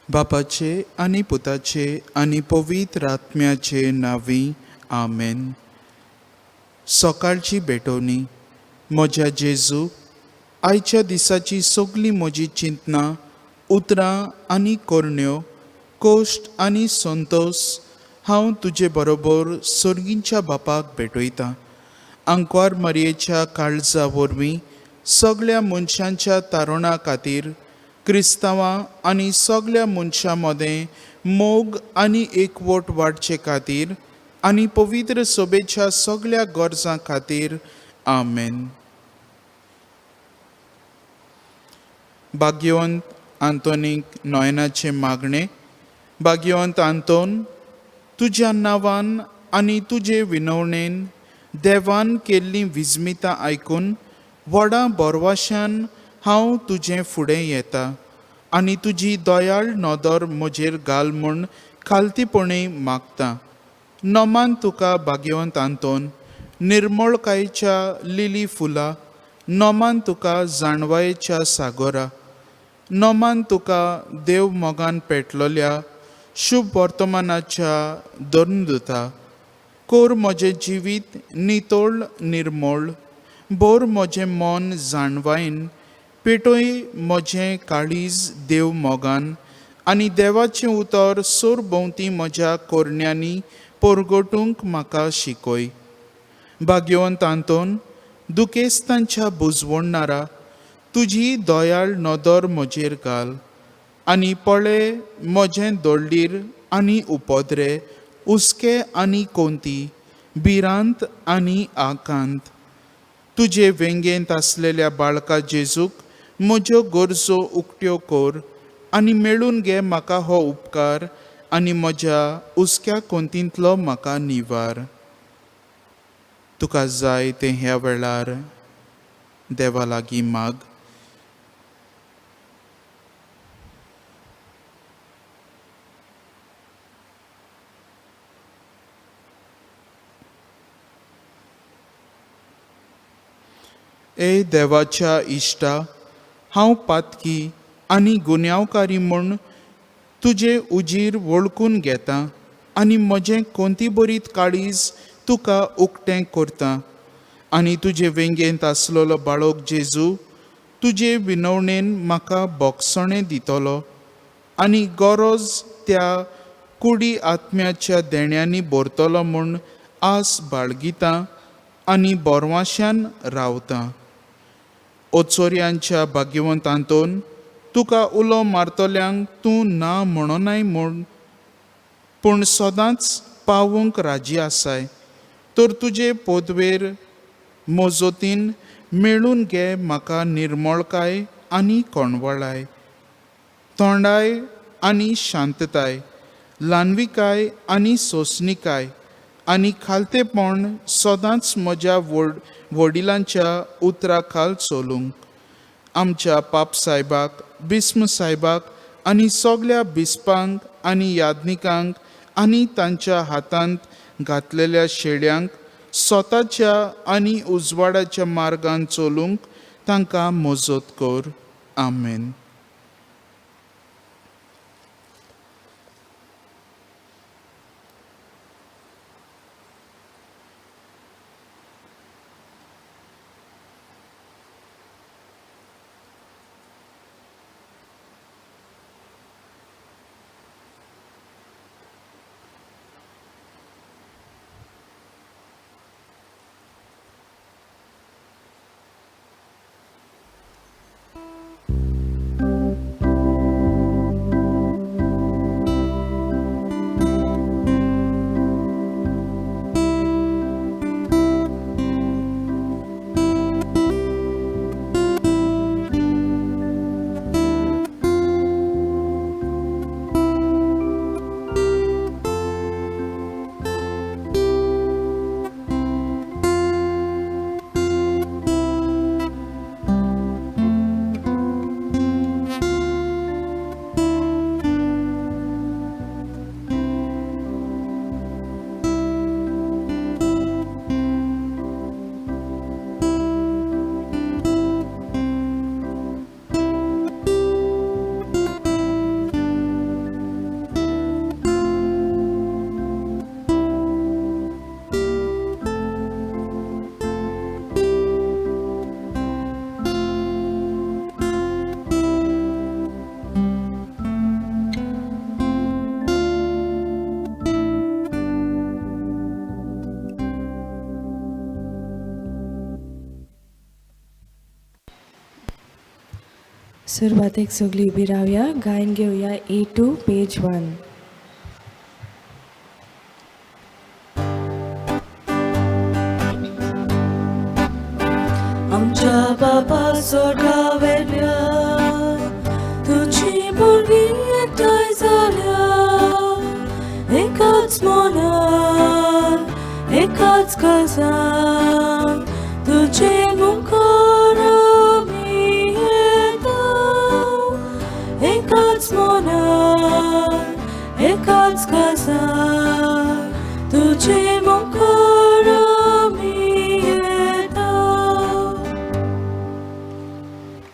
बापाचे आनी पुताचे आनी पवित्र आत्म्याचे नांवी आमेन. सकाळची भेटवणी. म्हज्या जेजू, आयच्या दिसाची सगळी म्हजी चिंतनां, उतरां आनी कोरण्यो, कोश्ट आनी संतोश हांव तुजे बरोबर सर्गींच्या बापाक भेटयतां. आंकवार मरयेच्या काळजा वरवीं सगळ्या मनशांच्या तारुणा खातीर क्रिस्तांवां आनी सगळ्या मनशां मदें मोग आनी एकवट वाडचे खातीर आनी पवित्र सभेच्या सगळ्या गरजां खातीर आमेन. भाग्यवंत आंतोनीक नोयनाचे मागणे. भाग्यवंत आंतोन, तुज्या नांवान आनी तुजे विनवणेन देवान केल्लीं विजमितां आयकून व्हडा बोरवाशान हांव तुजें फुडें येतां आनी तुजी दयाळ नदर म्हजेर घाल म्हूण खालतीपणी मागतां. नोमान तुका भाग्यवंत आंतोन, निर्मळकायेच्या लिली फुलां, नोमान तुका जाणवायेच्या सागोरा, नोमान तुका देव मोगान पेटलोल्या शुभ वर्तमानाच्या दोनदुता. कोर म्हजें जिवीत नितोळ निर्मळ, बोर म्हजें मन जाणवायेन, पेटोय म्हजें काळीज देव मोगान आनी देवाचें उतर सोर भोंवती म्हज्या कोरण्यांनी परगटूंक म्हाका शिकय. भाग्यवंत आंतोन, दुखेस्तांच्या बुजवणारा, तुजी दयाळ नदर म्हजेर घाल आनी पळय म्हजें दोळ्ळीर आनी उपद्रे, उस्के आनी कोंती, भिरांत आनी आकांत. तुजे वेंगेंत आसलेल्या बाळका जेजूक म्हज्यो गरजो उक्त्यो कोर आनी मेळून घे म्हाका हो उपकार आनी म्हज्या उस्क्या कोंतींतलो म्हाका निवार. तुका जाय तें ह्या वेळार देवा लागीं माग. ए देवाच्या इश्टा, हांव पातकी आनी गुन्यांवकारी म्हूण तुजें उजीर वळखून घेतां आनी म्हजें कोंतीबरीत काळीज तुका उक्तें करतां. आनी तुजे वेंगेंत आसलेलो बाळोक जेजू तुजे विनवणेन म्हाका बोगसणें दितलो आनी गरज त्या कुडी आत्म्याच्या देण्यांनी भरतलो म्हूण आस बाळगितां आनी बोरवाश्यान रावतां. ओचोऱ्यांच्या भाग्यवंत आंतोन, तुका उलो मारतल्यांक तूं ना म्हणोनाय म्हूण पूण सदांच पावूंक राजी आसाय. तर तुजे पोदवेर मोजोतीन मेळून घे म्हाका निर्मळकाय आनी कोणवळाय, थोंडाय आनी शांतताय, ल्हानविकाय आनी सोंसणीकाय आनी खालतेपण सदांच म्हज्या वडिलांच्या उतरा खाल चलूंक. आमच्या पाप सायबाक, बिस्म सायबाक आनी सगळ्या बिस्पांक आनी यादनिकांक आनी तांच्या हातांत घातलेल्या शेड्यांक स्वताच्या आनी उजवाडाच्या मार्गान चलूंक तांकां मोजत कर. आमेन. सुरवातेक सगळी उभी रावया. गायन घेऊया A2 पेज 1. आमच्या बाबा स्वर्गावेल्या तुझी भुरगी एकठांय जाल्या एकाच मनान एकाच काळजान तुझे मुखार आमी येता एकाच मनान एकाच काळजान तुझे मुखार आमी येता.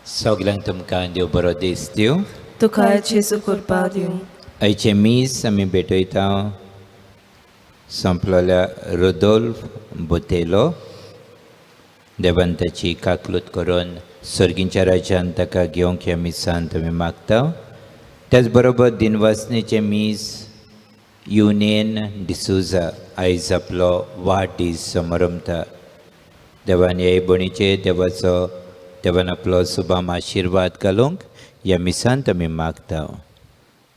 सगळ्यांक तुमकां देव बरो दीस दिवं. तुका जेजू कृपा दिवं. आयचे मीस आमी भेटयता संपलेल्या रुदोल्फ बोतेलो. देवान ताची काकलूत करून सर्गींच्या राज्यान ताका घेवंक ह्या मिसांत आमी मागता. त्याच बरोबर दिनवासनेचे मीस युनेन डिसुजा आयज आपलो वाडदीस समारंभता. देवान ह्या भणीचे देवान आपलो सुभाम आशिर्वाद घालूंक ह्या मिसांत आमी मागता.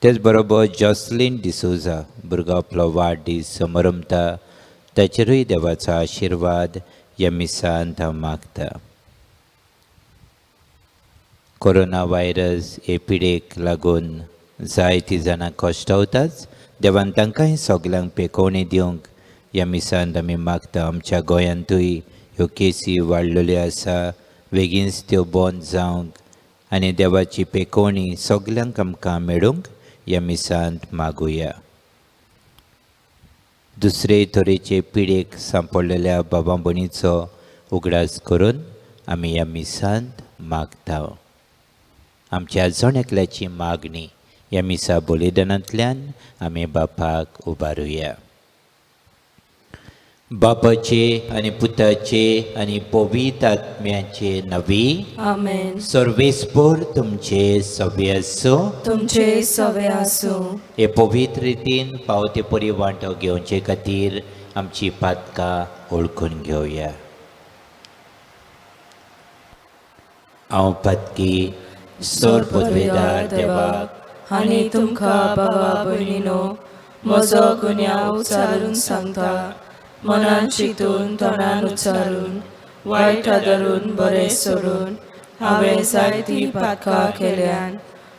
तेच बरोबर जॉसलीन डिसुजा भुरगो आपलो वाडदीस समारंभता. ताचेरूय देवाचो आशिर्वाद ह्या मिसांत हांव मागता. कोरोना व्हायरस हे पिडेक लागून जायतीं जाणां कश्टावतात. देवान तांकांय सगल्यांक पेकोवणी दिवंक ह्या मिसांत आमी मागता. आमच्या गोंयांतूय ह्यो केसी वाडलेल्यो आसा. बेगीनच त्यो बंद जावंक आनी देवाची पेकोवणी सगल्यांक आमकां मेळूंक ह्या मिसांत मागुया. दुसरे तरेचे पिडेक सांपडलेल्या बाबा भणीचो उगडास करून आमी ह्या मिसांत मागता. आमच्या जण एकल्याची मागणी ह्या मिसा बलिदानांतल्यान आमी बापाक उबारुया. बापाचे आनी पुताचे आनी पवित्र आत्म्याचे नवी आमेन. सर्वेस्पर तुमचे सवे आसूं. तुमचे सवे आसूं. हे पवित्र रितीन पावते परी वांटो घेवचे खातीर आमची पातकां ओळखून घेवया. हांव पातकी सोर पदवेदार देवाक आनी तुमकां बाबा भयणीनो म्हजो गुन्यांव उचारून सांगता. मनान चिंतून तोंडान उच्चारून वायट आदरून बरें सोडून हांवें जायतीं पातकां केल्यान.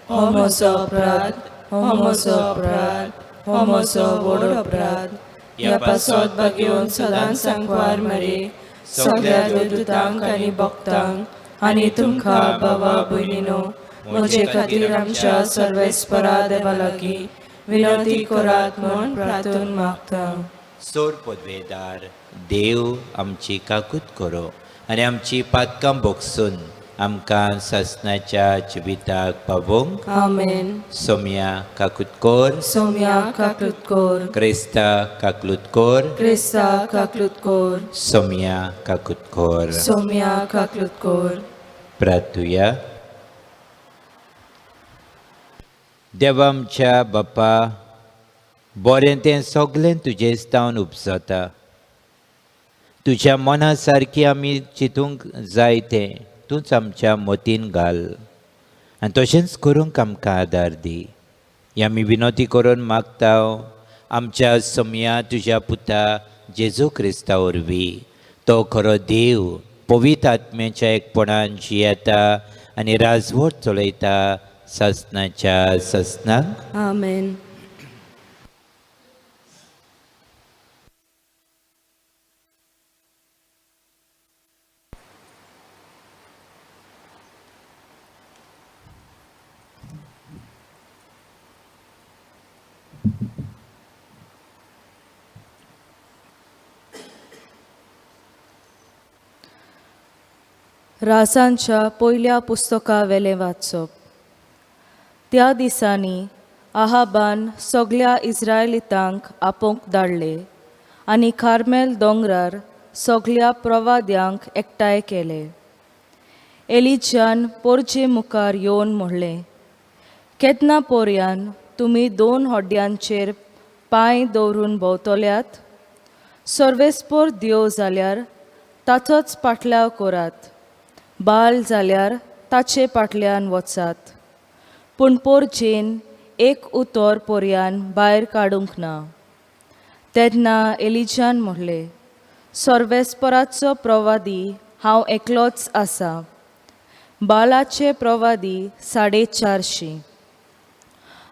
हो म्हजो अपराध, हो म्हजो अपराध, हो म्हजो व्हड अपराध. ह्या पासत बागेवन सदांच सांकवार मारी सगळ्या देवदूतांक आनी भक्तांक आनी तुमकां बाबा भयणीनो म्हजे खातीर आमच्या सर्वेस्परा देवा लागीं विनंती करात म्हूण प्रार्थून मागता. सोर पदवेदार देव आमची काकूत करो आनी आमची पातकां भोगसून आमकां सासणाच्या जिविताक पावोवंक. आमेन. सोम्या काकूत कोर. सोम्या काकलूत कोर. क्रिस्ता काकलूत कोर. क्रिस्ता काकलूत कोर. सोम्या काकूत कोर. सोम्या काकलूत कोर. प्रार्थुया. देवा आमच्या बापा, बरें तें सगळें तुजेच तावन उपजता. तुज्या मना सारकी आमी चिंतूंक जाय तें तूंच आमच्या मतीन घाल आनी तशेंच करूंक आमकां आदार दी. ही आमी विनंती करून मागता आमच्या सोम्या तुज्या पुता जेजू क्रिस्ता वरवीं. तो खरो देव पवित्र आत्म्याच्या एकपणान जियेता आनी राजवट चलयता सासणाच्या सासणाक. आमेन. रासांच्या पयल्या पुस्तका वेले वाचप. त्या दिसांनी आहाबान सगळ्या इस्रायलितांक आपोवंक धाडले आनी कार्मेल दोंगरार सगळ्या प्रवाद्यांक एकठांय केले. एलिजान पोरचे मुखार येवन म्हणलें, केन्ना पोरयान तुमी 2 होड्यांचेर पांय दवरून भोंवतल्यात? सर्वेस्पर देव जाल्यार ताचोच पाटलाव करात. बाल जाल्यार ताचे फाटल्यान वचात. पूण पोरजेन एक उतर पोरयान भायर काडूंक ना. तेन्ना एलिजान म्हणलें, सर्वेस्पराचो प्रवादी हांव एकलोच आसा, बालाचे प्रवादी 450.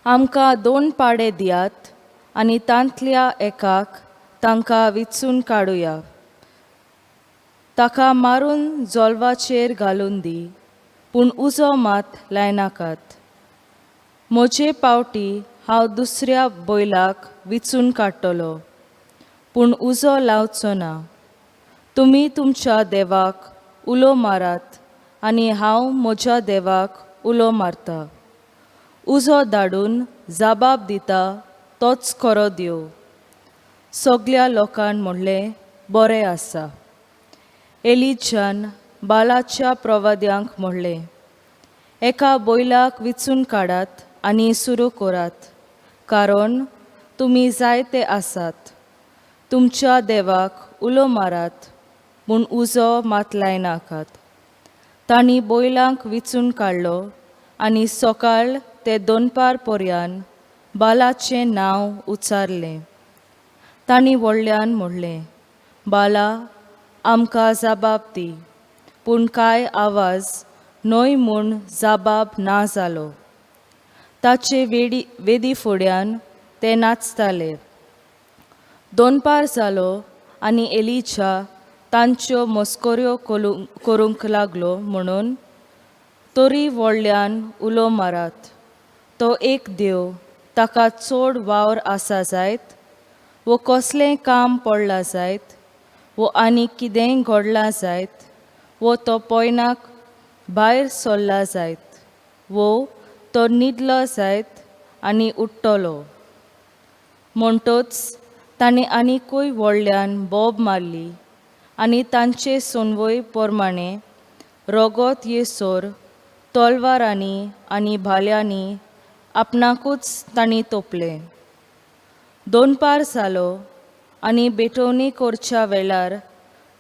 आमकां 2 पाडे दियात आनी तांतल्या एकाक तांकां विचून काडुया. ताका मारून जॉल्वाचेर घालून दी, पूण उजो मात लायनाकात. म्हजे पावटी हांव दुसऱ्या बैलाक विचून काडटलो, पूण उजो लावचो ना. तुमी तुमच्या देवाक उलो मारात आनी हांव म्हज्या देवाक उलो मारता. उजो धाडून जाबाब दिता तोच खरो देव. सगल्या लोकांन म्हणलें, बरें आसा. एलिजान बालाच्या प्रवाद्यांक म्हणलें, एका बैलाक विचून काडात आनी सुरू करात, कारण तुमी जायते आसात. तुमच्या देवाक उलो मारात, पूण उजो मात लायनाकात. तांणी बैलांक विचून काडलो आनी सकाळ ते 2 पर्यान बालाचें नांव उच्चारलें. तांणी व्हडल्यान म्हणलें, बाला, आमकां जाबाब दी. पूण कांय आवाज न्हय म्हूण जाबाब ना जालो. ताचे वेदी फुड्यान ते नाचताले. 2 जालो आनी एलिजा तांच्यो मस्कऱ्यो करूंक लागलो म्हणून, तरी व्हडल्यान उलो मारात. तो एक देव, ताका चड वावर आसा जायत, वो कसलें काम पडलां जायत, वो आनी कितेंय घडलां जायत, वो तो पयनाक भायर सरला जायत, वो तो न्हिदलो जायत आनी उठ्ठलो. म्हणटच ताणें आनीकूय व्हडल्यान बोब मारली आनी तांचे सुनवय प्रमाणें रगत येसोर तलवारांनी आनी भाल्यांनी आपणाकूच तांणी तोपलें. 2 जालो आनी बेटवणी करच्या वेळार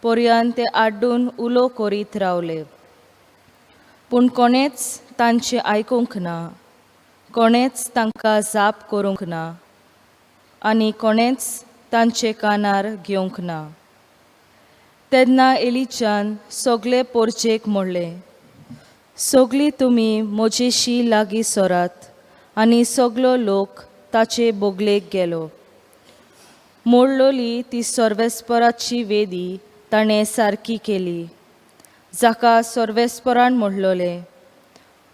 पर्यान ते आड्डून उलो करीत रावले. पूण कोणेच तांचें आयकूंक ना, कोणेच तांकां जाप करूंक ना आनी कोणेच तांचे कानार घेवंक ना. तेन्ना एलिजान सगले पोरचेक म्हणलें, सगलीं तुमी म्हजेशी लागीं सरात. आनी सगलो लोक ताचे बोगलेक गेलो. मोडलोली ती सर्वेस्पराची वेदी ताणें सारकी केली, जाका सर्वेस्परान म्हणलोलें,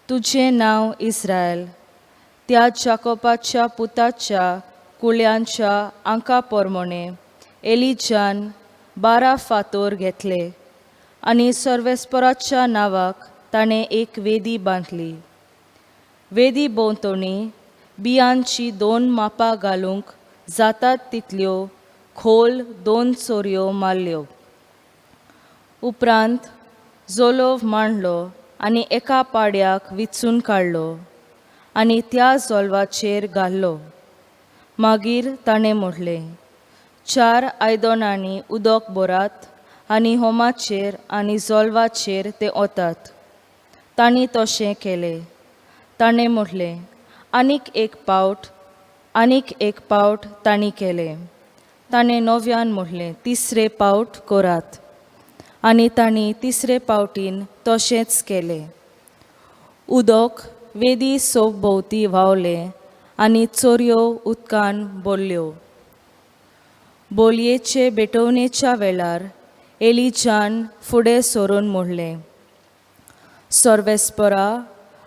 तुजें नांव इस्रायल. त्या जाकोबाच्या पुताच्या कुळ्यांच्या आंका प्रमाणें एलिजान 12 फातर घेतले आनी सर्वेस्पराच्या नांवाक ताणें एक वेदी बांदली. वेदी भोंवतणी बियांची 2 मापां घालूंक जातात तितल्यो खोल 2 चोरयो मारल्यो. उपरांत जोलोव मांडलो आनी एका पाड्याक विचून काडलो आनी त्या जोलवाचेर घाल्लो. मागीर ताणें म्हणलें, 4 आयदनांनी उदक भरात आनी होमाचेर आनी जोलवाचेर ते वतात. तांणी तशें केलें. ताणें म्हणलें, आनीक एक पावट तांणी केलें. ताणें नव्यान म्हणलें, 3रे पावट करात. आनी तांणी 3रे पावटीन तशेंच केलें. उदक वेदी सोबभोवती व्हांवलें आनी चोरयो उदकान बोल्ल्यो. बोलयेचे बेटवणेच्या वेळार एलिजान फुडें सरून म्हणलें, सर्वेस्परा,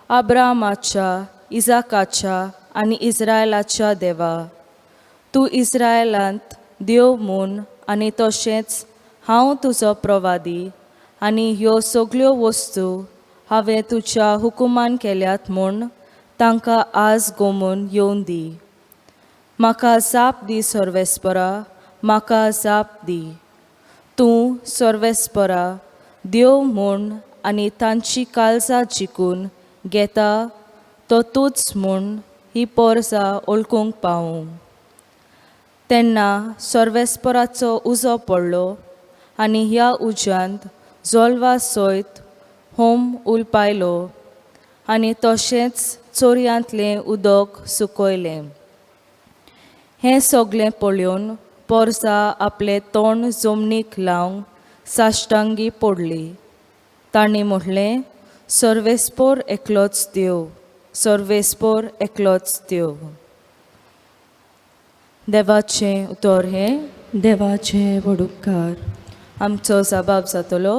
अब्रामाच्या, इजाकाच्या आनी इस्रायलाच्या देवा, तूं इस्रायलांत देव म्हूण आनी तशेंच हांव तुजो प्रवादी आनी ह्यो सगल्यो वस्तू हांवें तुज्या हुकुमान केल्यात म्हूण तांकां आज गोमून येवन दी. म्हाका जाप दी सर्वेस्परा, म्हाका जाप दी. तूं सर्वेस्परा देव म्हूण आनी तांची काळजां जिखून घेता तो तूंच म्हूण ही पोरसां ओळखूंक पावूं. तेन्ना सर्वेस्पराचो उजो पडलो आनी ह्या उज्यांत जोल्वा सयत होम उलपायलो आनी तशेंच चोरयांतलें उदक सुकयलें. हें सगलें पळोवन पोरसा आपलें तोंड जमनीक लावन साश्टांगी पडली. तांणी म्हटलें, सर्वेस्पोर एकलोच देव, सर्वेस्पोर एकलोच देव. देवाचें उतर हें देवाचे वडुपकार. आमचो जबाब जातलो,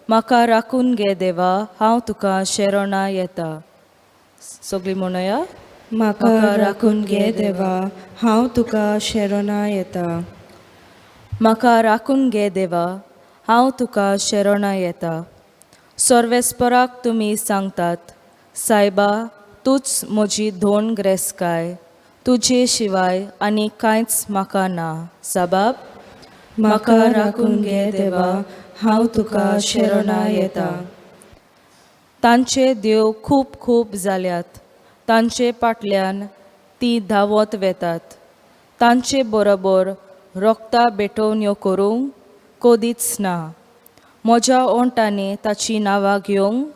म्हाका राखून घे देवा, हांव तुका शेरोणा येता. सगळीं म्हणया, म्हाका राखून घे देवा, हांव तुका शेरोना येता. म्हाका राखून घे देवा, हांव तुका शेरोणा येता. सर्वेस्पराक तुमी सांगतात, सायबा, तूच म्हजी धोंड ग्रेसकाय, तुजे शिवाय आनी कांयच म्हाका ना. जबाब, म्हाका राखून घे देवा, हांव तुका शेरोना येता. तांचे देव खूब खूब जाल्यात, तांचे फाटल्यान ती धांवत वेतात. तांचे बरोबर रोगता बेटोवण्यो करूंक कदीच ना. म्हज्या ओंटांनी ताची नांवां घेवंक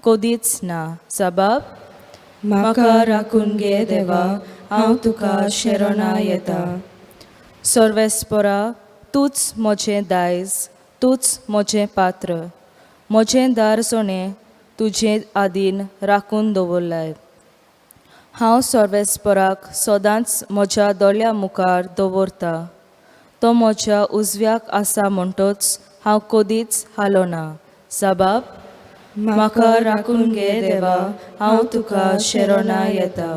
कदीच ना. जबाब, म्हाका राखून घे देवा, हांव तुका शेरोना येता. सर्वेस्परा, तूच म्हजें दायज, तूच म्हजें पात्र, म्हजें दारजणें तुजे आदीन राखून दवरलाय. हांव सर्वेस्पराक सदांच म्हज्या दोळ्या मुखार दवरता. तो म्हज्या उजव्याक आसा म्हणटच हांव कदीच हालोना. जबाब, म्हाका राखून घे देवा, हांव तुका शेरोना येता.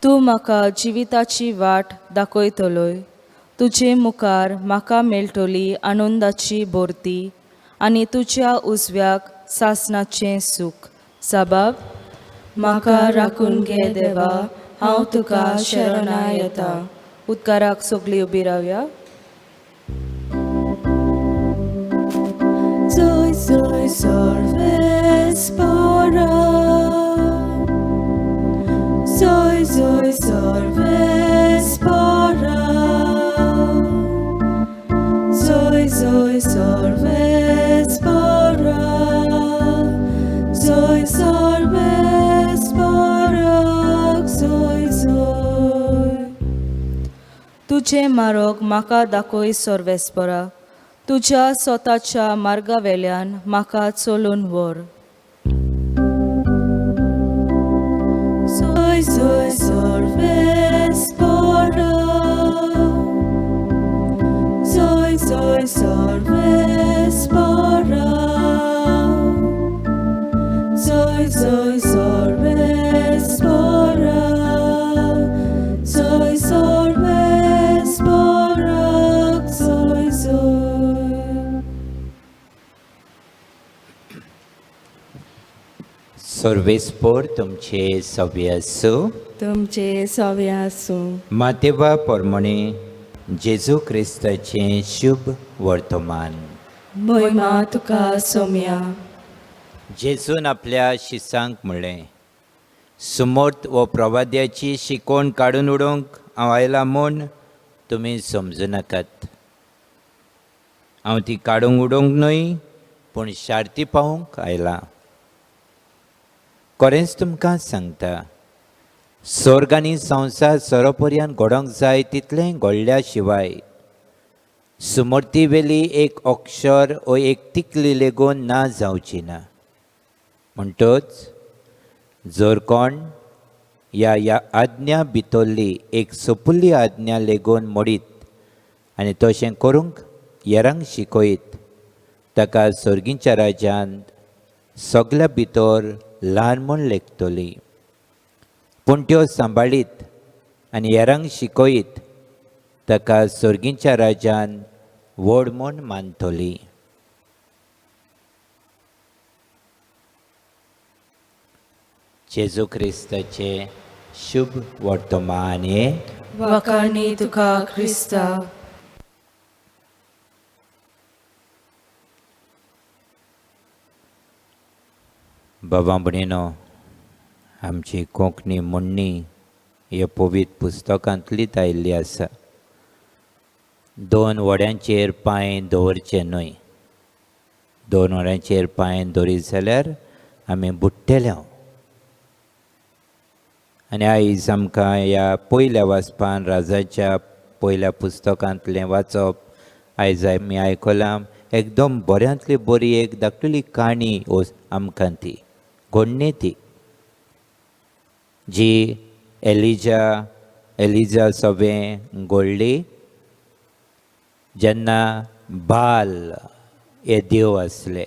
तूं म्हाका जिविताची वाट दाखयतलोय. तुजे मुखार म्हाका मेळटली आनंदाची भोरती आनी तुज्या उजव्याक सासणाचें सूख. जबाब, म्हाका राखून घे देवा, हांव तुका शेरोना येता. उद्गाराक सगळीं उबी रावया. Soy, soy, sorvespora. Soy, soy, sorvespora. Soy, soy, sorvespora. Soy, sorvespora. Soy, soy. तुजे मार्ग म्हाका दाखय सर्वेस्परा. तुज्या स्वताच्या मार्गा वेल्यान म्हाका चलून व्हर. Soy, soy, sorvespora. Soy, soy, sorvespora. Soy, soy, sorvespora. Soy, sorvespora. Soy, soy. सर्वेस्पोर तुमचे सव्य असो. तुमचे सव्य आसूं. मातेवा पोरमणे जेजू क्रिस्ताचें शुभ वर्तमान. महिमा तुका सोम्या. जेजून आपल्या शिसांक म्हणलें, सुमोर्त वो प्रवाद्याची शिकोण काडून उडोवंक हांव आयला म्हूण तुमी समजूं नाकात. हांव ती काडूंक उडोवंक न्हय, पूण शार्ती पावोवंक आयला. खरेंच तुमकां सांगता, स्वर्ग आनी संवसार सोरोपर्यंत घडोवंक जाय तितलें घडल्या शिवाय सुमोर्ती वेली एक अक्षर वो एक तिकली लेगून ना जावची ना. म्हणटच जर कोण ह्या आज्ञा भितरली एक सोपुल्ली आज्ञा लेगून मोडीत आनी तशें करूंक हेरांक शिकयत, ताका सर्गींच्या राज्यांत सगल्या भितर ल्हान म्हूण लेखतली. पूण त्यो सांबाळीत आनी हेरांक शिकयत, ताका सर्गींच्या राज्यान व्हड म्हूण मानतली. जेजू क्रिस्ताचे शुभ वर्तमान हे. वखाणी तुका क्रिस्ता. बाबा भणीनो, आमची कोंकणी म्हणणी ह्या पवित्र पुस्तकांतलीच आयिल्ली आसा. 2 वड्यांचेर पांय दवरचे न्हय. 2 वरांचेर पांय दवरीत जाल्यार आमी बुडटले. आनी आयज आमकां ह्या पयल्या वाचपान राजाच्या पयल्या पुस्तकांतलें वाचप आयज आमी आयकलां. एकदम बऱ्यांतली बरी एक धाकटुली काणी आमकां ती घडणी ती जी एलिजा सवें घडली जेन्ना बाल हे देव आसले.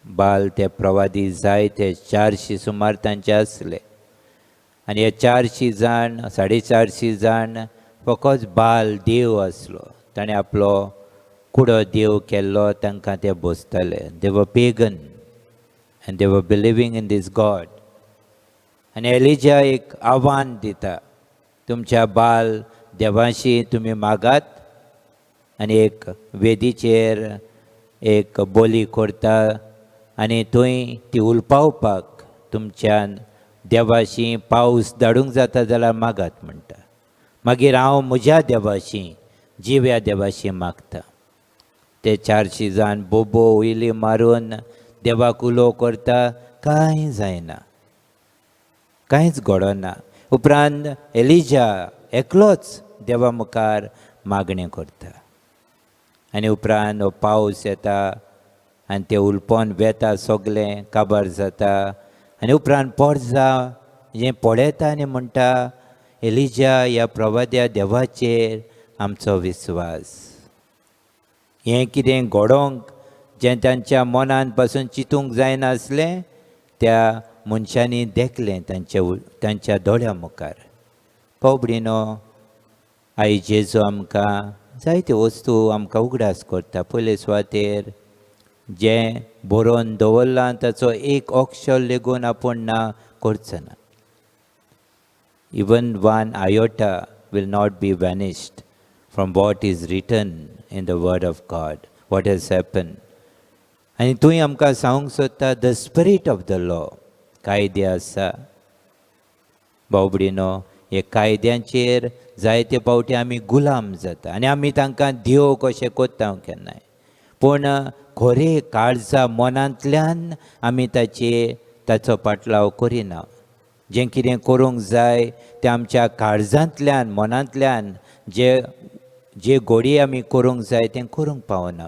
बाल ते प्रवादी जाय ते 400 सुमार तांचे आसले. आनी हे 400 जाण 450 जाण फकत बाल देव आसलो. ताणें आपलो कुडो देव केल्लो तांकां ते बोसताले. दे वर पेगन एंड दे वर बिलिवींग इन दीस गॉड. आनी एलिजा एक आव्हान दिता, तुमच्या बाल देवाशी तुमी मागात आनी एक वेदीचेर एक बोली करता आनी थंय ती उलपावपाक तुमच्यान देवाशी पावस धाडूंक जाता जाल्यार मागात म्हणटा. मागीर हांव म्हज्या देवाशी जिव्या देवाशी मागता. ते 400 जाण बोबो उयली मारून देवाक उलो करता, कांय जायना, कांयच घडना. उपरांत एलिजा एकलोच देवा मुखार मागणें करता. आनी उपरांत हो पावस येता आनी तें उलपोन वेता सगलें काबार जाता. आनी उपरांत पोरजा जें पळयता आनी म्हणटा, एलिजा ह्या प्रवाद्या देवाचेर आमचो विस्वास. हें कितें घडोवंक जें तांच्या मनांत पासून चिंतूंक जायनासलें त्या मनशांनी देखलें तांच्या दोळ्या मुखार. भोवभयणीनो, आयज जेजू आमकां जायत्यो वस्तू आमकां उगडास करता. पयले सुवातेर जें बरोवन दवरलां ताचो एक अक्षर लेगून आपूण ना करचो ना. Even one iota will not be vanished from what is written in the word of God. What has happened? आनी थंय आमकां सांगूंक सोदता, the spirit of the law, कायदे आसा. भाव-भयणीनो, हे कायद्यांचेर जायते फावटी आमी गुलाम जाता आनी आमी तांकां देव कशें कोत्ता केन्नाय. पूण खरें काळजा मनांतल्यान आमी ताचो पाटलाव करिना. जें कितें करूंक जाय तें आमच्या काळजांतल्यान मनांतल्यान जे घोडी आमी करूंक जाय तें करूंक पावना.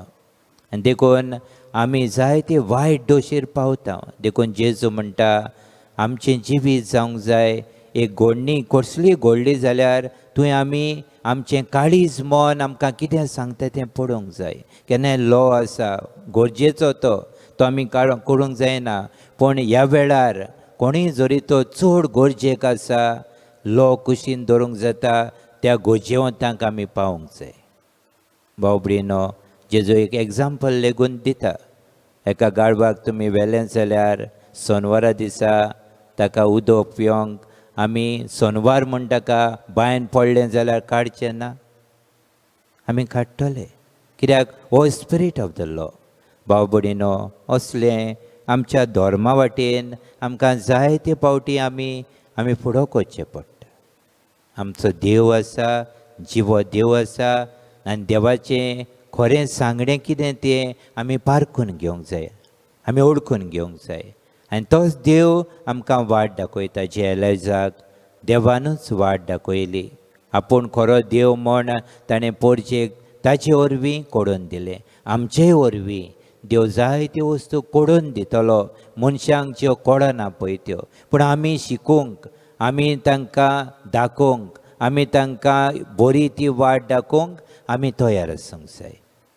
आनी देखून आमी जायते वायट दोशीर पावता. देखून जेजू म्हणटा, आमचें जिवीत जावंक जाय एक घोडणी कसली घोडली जाल्यार थंय आमी आमचें काळीज मन आमकां कितें सांगता तें पळोवंक जाय. केन्नाय लॉ आसा गरजेचो तो आमी करूंक जायना. पूण ह्या वेळार कोणीय जरी तो चड गरजेक आसा, लॉ कुशीन दवरूंक जाता, त्या गोजेवंतांक आमी पावूंक जाय. भाव-भयणीनो, जेजू एक एग्जाम्पल लेगून दिता. एका गाडवाक तुमी व्हेलें जाल्यार सोनवारा दिसा ताका उदक पिवंक आमी सोनवार म्हण ताका बायन पडलें जाल्यार काडचें ना, आमी काडटले. कित्याक हो स्पिरीट ऑफ द लॉ. भाव-भयणीनो, असलें आमच्या धर्मा वाटेन आमकां जायते फावटी आमी फुडो करचें पडटा. आमचो देव आसा, जिवो देव आसा आनी देवाचें खरें सांगणें कितें तें आमी पारखून घेवंक जाय, आमी ओळखून घेवंक जाय. आनी तोच देव आमकां वाट दाखयता. जे एलिजाक देवानूच वाट दाखयली. आपूण खरो देव म्हण ताणें पोरचेक ताचे वरवीं कोडून दिलें. आमचेय वरवीं देव जायत्यो वस्तू कोडून दितलो, मनशांक ज्यो कोडना पळय त्यो. पूण आमी शिकूंक, आमी तांकां दाखोवंक, आमी तांकां बरी ती वाट दाखोवंक आमी तयार आसूंक जाय.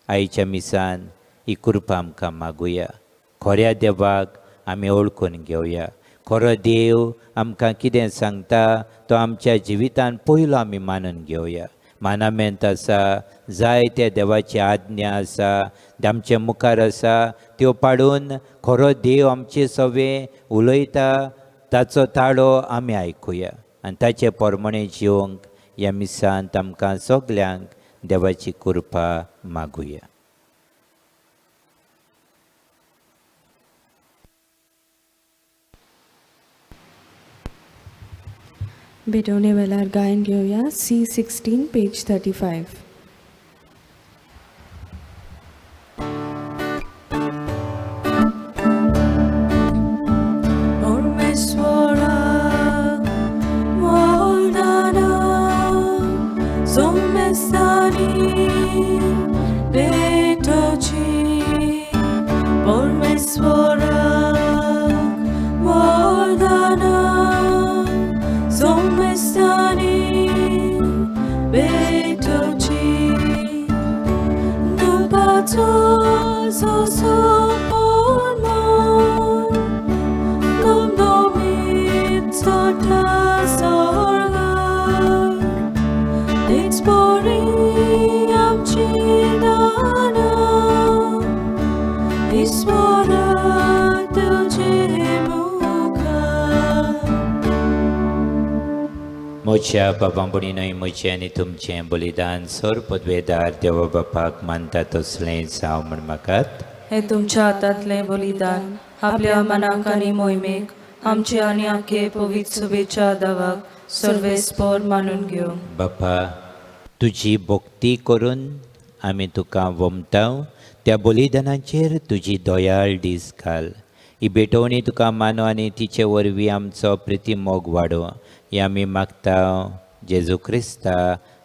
आयच्या मिसान ही कृपा आमकां मागुया. खऱ्या देवाक आमी ओळखून घेवया. खरो देव आमकां कितें सांगता तो आमच्या जिवितान पयलो आमी मानून घेवया. मानामेंत आसा, जायत्या देवाची आज्ञा आसा, आमचे मुखार आसा, त्यो पाडून खरो देव आमचे सवें उलयता ताचो ताळो आमी आयकुया आनी ताचे पोरमणें जिवंक ह्या मिसांत आमकां सगल्यांक देवाची कृपा मागुया. बेटवणे वेळार गायन घेवया. C16 page 35. भेटोची परमेश्वराक वरदाना सोमेस्तानी भेटोची 눈바쳐 서서만 넘넘이 쏟아서가 익스포리 암치다나 이스포라 뜨지무가 मोच्या बाबांबुडीनय म्हजें आनी तुमचें बलिदान सोर पदवेदार देवा बापाक मानता तसलें जावं म्हण म्हाकात हे तुमच्या हातांतलें बलिदान आपल्या मनाक आनी मोहिमेक आमचे आनी आख्खे पवित्र सभेच्या दावाक सर्वेस्पर मानून घेवंक बापा तुजी भक्ती करून आमी तुका वमताव त्या बलिदानाचेर तुजी दयाळ दीस घाल ही भेटवणी तुका मानो आनी तिचे वरवीं आमचो प्रिती मोग वाडो हे आमी मागता जेजू क्रिस्ता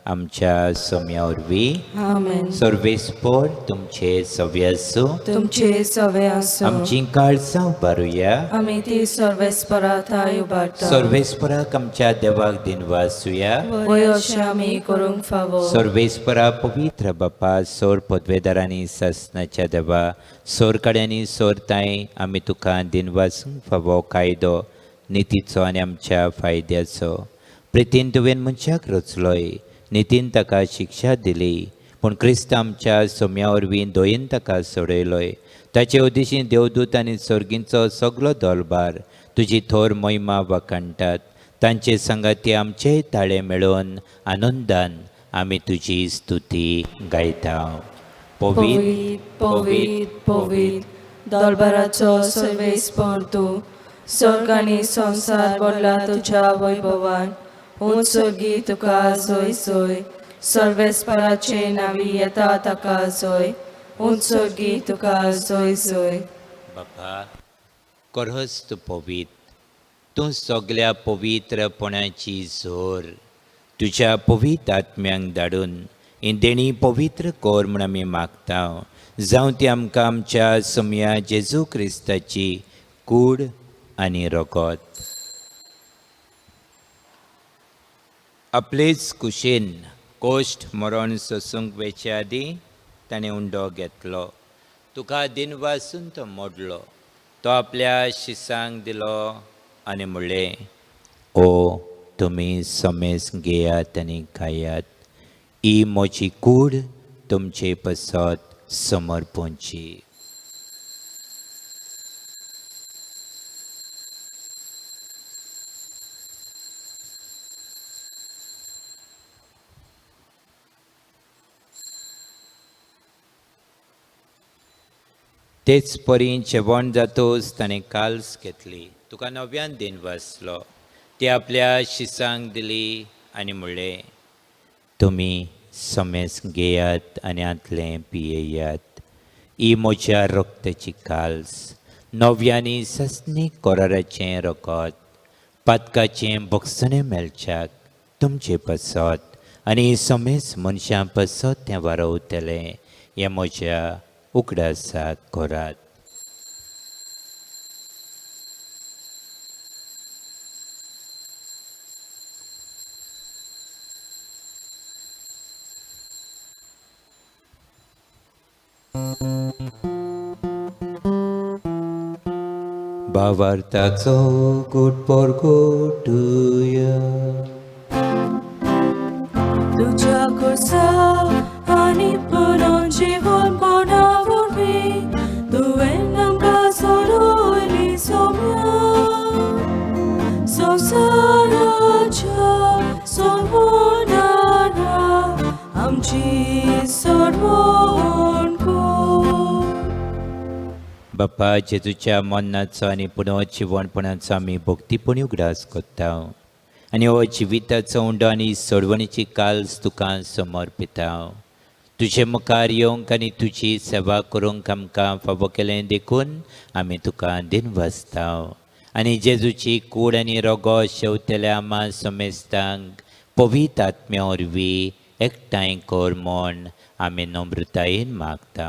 आमच्या सोम्या वरवीं आमेन सर्वेस्पर तुमचे सव्य आसूं तुमचे सवे आसूं आमची काळजां उबारुया आमी ती सर्वेस्पराताय उबारता सर्वेस्पराक आमच्या देवाक दिनवासुया वय अशें आमी करूंक फावो सर्वेस्परा पवित्र बापा सोर पदवेदारांनी सासनाच्या देवा सोर कड्यांनी सोरताय आमी तुका दिनवासूंक फावो कायदो नितीचो आनी आमच्या फायद्याचो प्रितीन तुवें मनशाक रचलोय नितीन ताका शिक्षा दिली पूण क्रिस्त आमच्या सोम्या वरवीं दोयेन ताका सोडयलोय ताचे उद्देशीं देवदूत आनी सर्गींचो सगलो दलबार तुजी थोर मोहिमा वाखाणटात तांचे संगाती आमचेय ताळे मेळोवन आनंदान आमी तुजी स्तुती गायता पवित्र पवित्र पवित्र दरबाराचो सर्वेस्पर तूं स्वर्ग आनी संसार भरला तुज्या वैभवान उत्सर्गी तुका सोय सोय सर्वेस्पराचे नावी येता ताका सोय उत्सर्गी तुका सोय सोय बापा करहस तूं पवित्र तूं सगल्या पवित्रपणाची झोर तुज्या पवित्र आत्म्यांक धाडून ही देणी पवित्र कोर म्हूण आमी मागता जावं ती आमकां आमच्या सोम्या जेजू क्रिस्ताची कूड आनी रगत आपलेच कुशीन कोश्ट मरण सोसूंक वेचे आदीं ताणें उंडो घेतलो तुका दिनवासून तो मोडलो तो आपल्या शिसांक दिलो आनी म्हणलें ओ तुमी समेस घेयात आनी खायात ही म्हजी कूड तुमचे पसत समर्पणची तेच परी जेवण जातोच ताणें काल्स घेतली तुका नव्यान दिन वाचलो ती आपल्या शिसांक दिली आनी म्हणलें तुमी समेस घेयात आनी आतलें पियेयात ही म्हज्या रक्ताची काल्स नव्यानी ससनी कोराराचें रगत पातकाचें भक्षणें मेलच्याक तुमचे पसत आनी समेस मनशां पसत तें वारवतलें हें म्हज्या उगडासाक कोरात भावार्थाचो गोड परगोटुया तुझ्या खुर्सा आणि पुनः जीवन बनावरी तुवें आमकां सोडून सोम्या संवसाराच्या सोडवणारा आमची सोडवण कर बापा जेजूच्या मरणाचो आनी पुनः जिवणपणाचो आमी भक्तीपणी उगडास कोत्ता आनी हो जिविताचो उंडो आनी सोडवणीची काल्स तुका समर्पिता तुजे मुखार येवंक आनी तुजी सेवा करूंक आमकां फावो केलें देखून आमी तुका दिनवासता आनी जेजूची कूड आनी रगत शेवतल्या आमा समेस्तांक पवित्र आत्म्या वरवीं एकठांय कर म्हूण आमी नम्रतायेन मागता.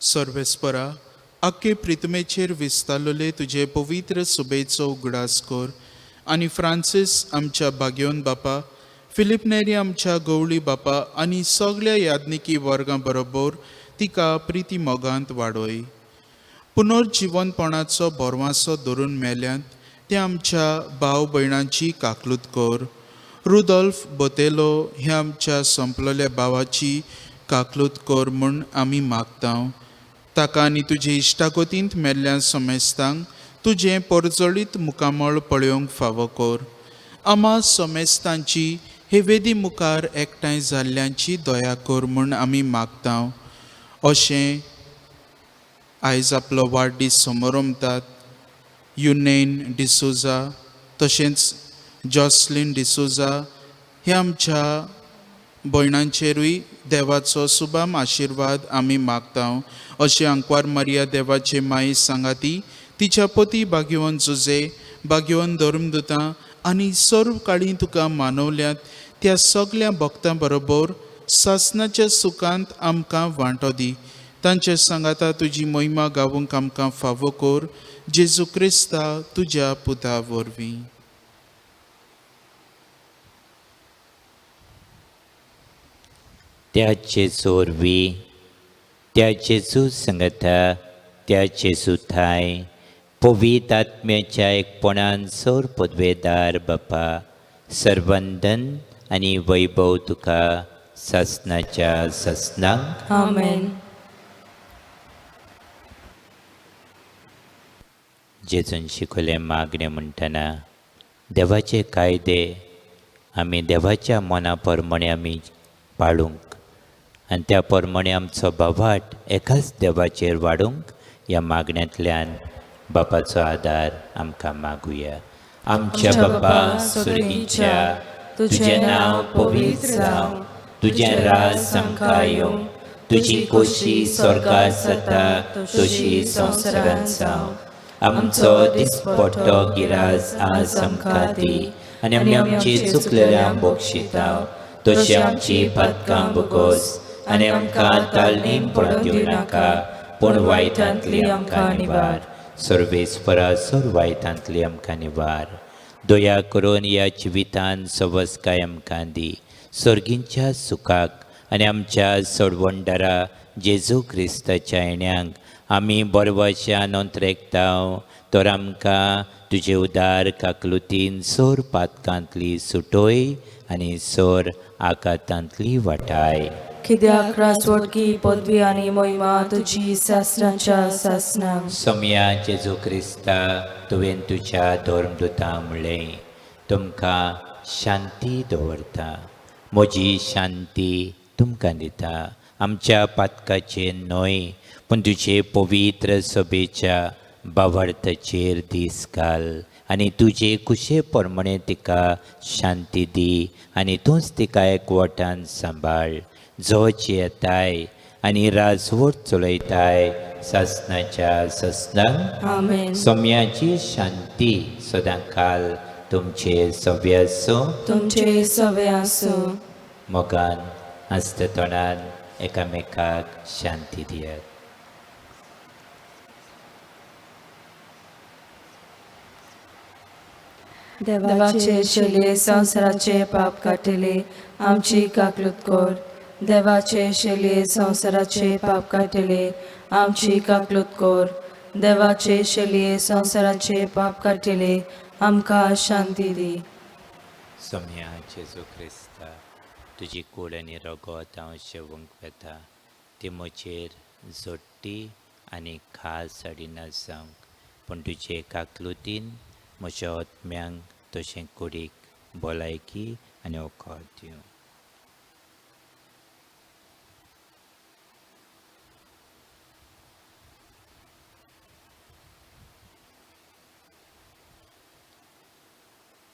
सर्वेस्परा, आख्खे प्रितमेचेर विस्तारलेले तुजे पवित्र सुबेचो उगडास कर आनी फ्रांसीस आमच्या भाग्यवन बापा, फिलिप नेरी आमच्या गवळी बापा आनी सगळ्या याज्ञिकी वर्गां बरोबर तिका प्रिती मोगांत वाडोय. पुनर्जिवनपणाचो बोरवांसो धरून मेल्यांत ते आमच्या भाव भयणांची काकलूत कर. रुदोल्फ बोतेलो ह्या आमच्या संपलेल्या भावाची काकलूत कर म्हूण आमी मागता. ताका आनी तुजे इश्टागतींत मेल्ल्या समेस्तांक तुजें परजळीत मुखामळ पळोवंक फावो कर. आमा समेस्तांची हे वेदी मुखार एकठांय जाल्ल्यांची दया कर म्हूण आमी मागता. अशें आयज आपलो वाडदीस समारंभात युनेन डिसोजा तशेंच जॉसलीन डिसोजा ह्या आमच्या भयणांचेरूय देवाचो सुबाम आशिर्वाद आमी मागता. अशें आंकवार मारिया देवाचे माई सांगाती, तिच्या पती भाग्यवन जुजे, भाग्यवन धर्मदुतां आनी सर्व काळी तुका मानवल्यात त्या सगळ्या भक्तां बरोबर सासणाच्या सुखांत आमकां वांटो दी. तांचे सांगाता तुजी महिमा गावूंक आमकां फावो कर. जेजू क्रिस्ता तुज्या पुता वरवीं. त्या जेजू वरवीं, त्या जेजू संगता, त्या जेजू थाय पवित्र आत्म्याच्या एकपणान सर पदवेदार बापा, सर्वंदन आनी वैभव तुका सासणाच्या सासणांक. आमेन. जेजून शिकवलें मागणें म्हणटना देवाचे कायदे आमी देवाच्या मना प्रमाणे आमी पाळूंक आनी त्या प्रमाणे आमचो बाबाट एकाच देवाचेर वाडूंक ह्या मागण्यांतल्यान बापाचो आदार आमकां मागुया. आमच्या बापा सुर्गीच्या, तुजें नांव पवित्र जावं, तुजें राज आमकां येवं, तुजी खोशी स्वर्गांत जाता तशी संवसारांत जावं. आमचो दिसपट्टो गिराज आज आमकां दी आनी आमी आमची चुकलेल्यांक बक्षिता तशी आमची पातकां बगोस आनी आमकां तालनीन पडूंक दिवं नाका, पूण वायटांतली आमकां निवार. सर्वेस्परा सर वायटांतली आमकां निवार. दया करून ह्या जिवितान सवस्काय आमकां दी. सर्गींच्या सुखाक आनी आमच्या सोडवणदारा जेजू क्रिस्ताच्या येण्याक आमी बरवशान अंतरेकता. तर आमकां तुजे उदार काकलुतीन सोर पातकांतली सुटोय आनी सोर आकातांतली वाटाय. कित्याक रासवटकी पदवी आनी महिमा तुजी सासणाच्या सासणांक. सोम्या जेजू क्रिस्ता, तुवें तुज्या धर्मदुतांक म्हणलें, तुमकां शांती दवरता, म्हजी शांती तुमकां दिता. आमच्या पातकाचेर न्हय पूण तुजे पवित्र सभेच्या बावार्थाचेर दीस घाल आनी तुजे कुशे प्रमाणे तिका शांती दी आनी तूंच तिका एकवटान सांबाळ. जो येताय आनी राजवट चलयताय सासणाच्या सासणांक. आमेन. सोम्याची शांती सदांकाल तुमचे सव्य आसूं. तुमचे सवे आसूं. मोगान हस्त तोंडान एकामेकाक शांती दियात. देवाचे शेले संवसाराचे पाप काटिले आमची काकलूत कर. देवाचे शेले संवसाराचे पाप काटिले आमची काकलूत कर. देवाचे शेले संवसाराचे पाप काटिले आमकां शांती दी. सोम्या जेजू क्रिस्ता, तुजी कूड आनी रगत हांव शेवूंक वेता. ती म्हजेर जोडटी आनी खास हाडिना जावंक, पूण तुजे काकलुतीन म्हज्या आत्म्यांक तशें कुडीक भलायकी आनी वखद दिवं.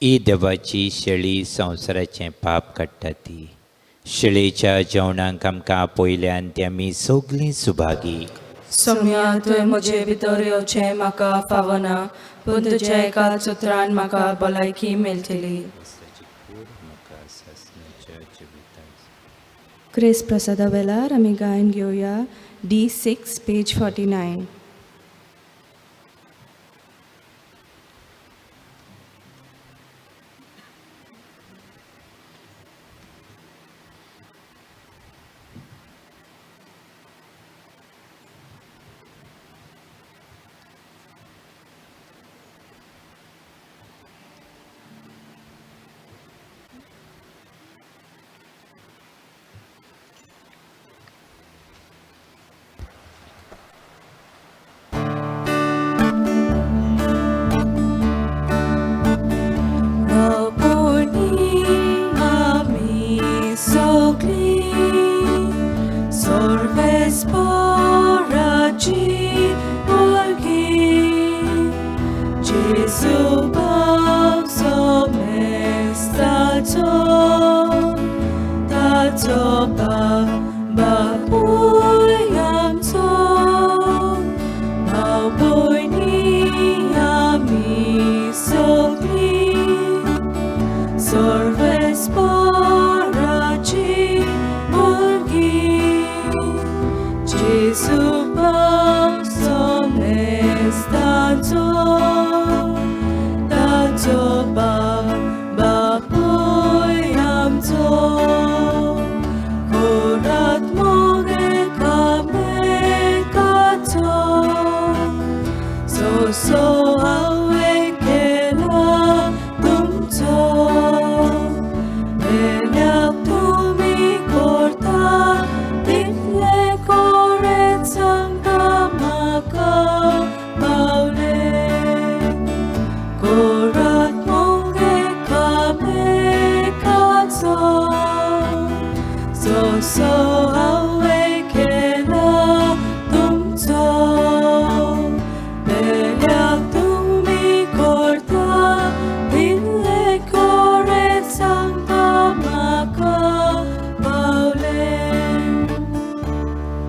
ही देवाची शेळी संवसाराचें पाप काडटा ती. शेळेच्या जेवणाक आमकां आपयल्यान ती आमी सगळीं सुभागी. सौम्या तुवें म्हजे भितर येवचें म्हाका फावना, पूण तुज्या एकाच उतरान म्हाका भलायकी मेळटली. क्रिस प्रसादा वेलार आमी गायन घेवया D6 पेज 49.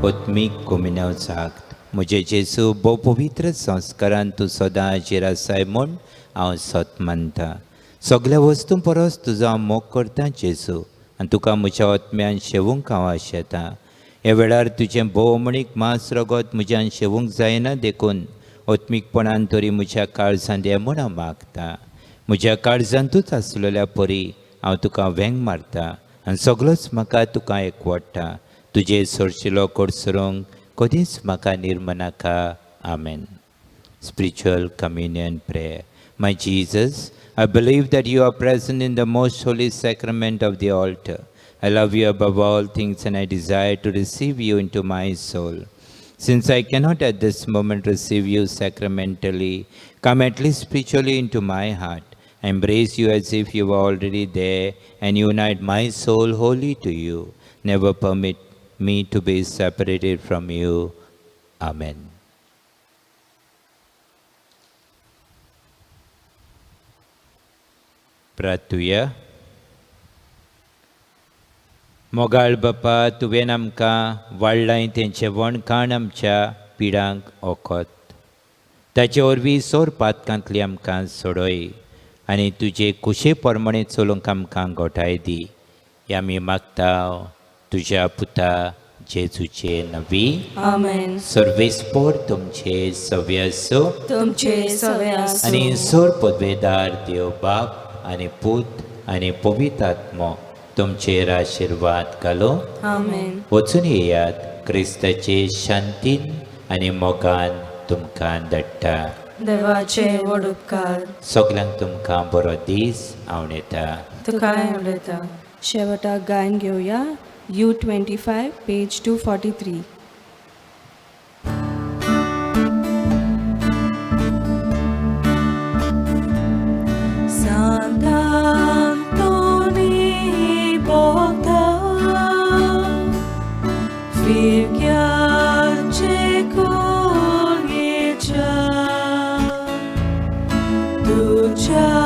आत्मीक कोमिनाव जागत म्हजे जेजू भोव पवित्र संस्कारान तूं सदां हाजेर आसाय म्हूण हांव सत मानता. सगळ्या वस्तूं परस तुजो हांव मोग करता जेजू, आनी तुका म्हज्या आत्म्यान शेवूंक हांव आशेता. ह्या वेळार तुजें भोवमणीक मांस रगत म्हज्यान शेवूंक जायना देखून आत्मीकपणान तरी म्हज्या काळजांत ये म्हूण हांव मागता. म्हज्या काळजांतूच आसलेल्या परी हांव तुका वेंग मारता आनी सगळोच म्हाका तुका एकवडटा. तुजे सोरशिलो कोडसरूंक कधीच म्हाका निर्मनाका. आमेन. Spiritual Communion Prayer. My Jesus, I believe that you are present in the most holy sacrament of the altar. I love you above all things and I desire to receive you into my soul. Since I cannot at this moment receive you sacramentally, come at least spiritually into my heart. I embrace you as if you were already there and unite my soul wholly to you. Never permit me to be separated from you. Amen. प्रार्थुया. मोगाळ बापा, तुवें आमकां वाडलाय तेंचें वणकाण आमच्या पिडांक ओकोत. ताचे वरवीं सोर पातकांतली आमकां सोडय आनी तुजे कुशे प्रमाणे चलूंक आमकां घोटाय दी. हें आमी मागता तुज्या पुता जेजूचे नवी. आमेन. सर्वेस्पोर तुमचे सव्य असो तुमचे सवे आसूं. आनी सोर पदवेदार देव बाप आनी पूत आनी पवित्र आत्मो तुमचेर आशिर्वाद घालो. आमेन. वचून येयात. क्रिस्ताचे शांतीन आनी मोगान तुमकां धाडटा. देवाचे व्हड उपकार. सगल्यांक तुमकां बरो दीस आवडेता. तुकाय उलयता. शेवटाक गायन घेवया U25 पेज 243. Tuja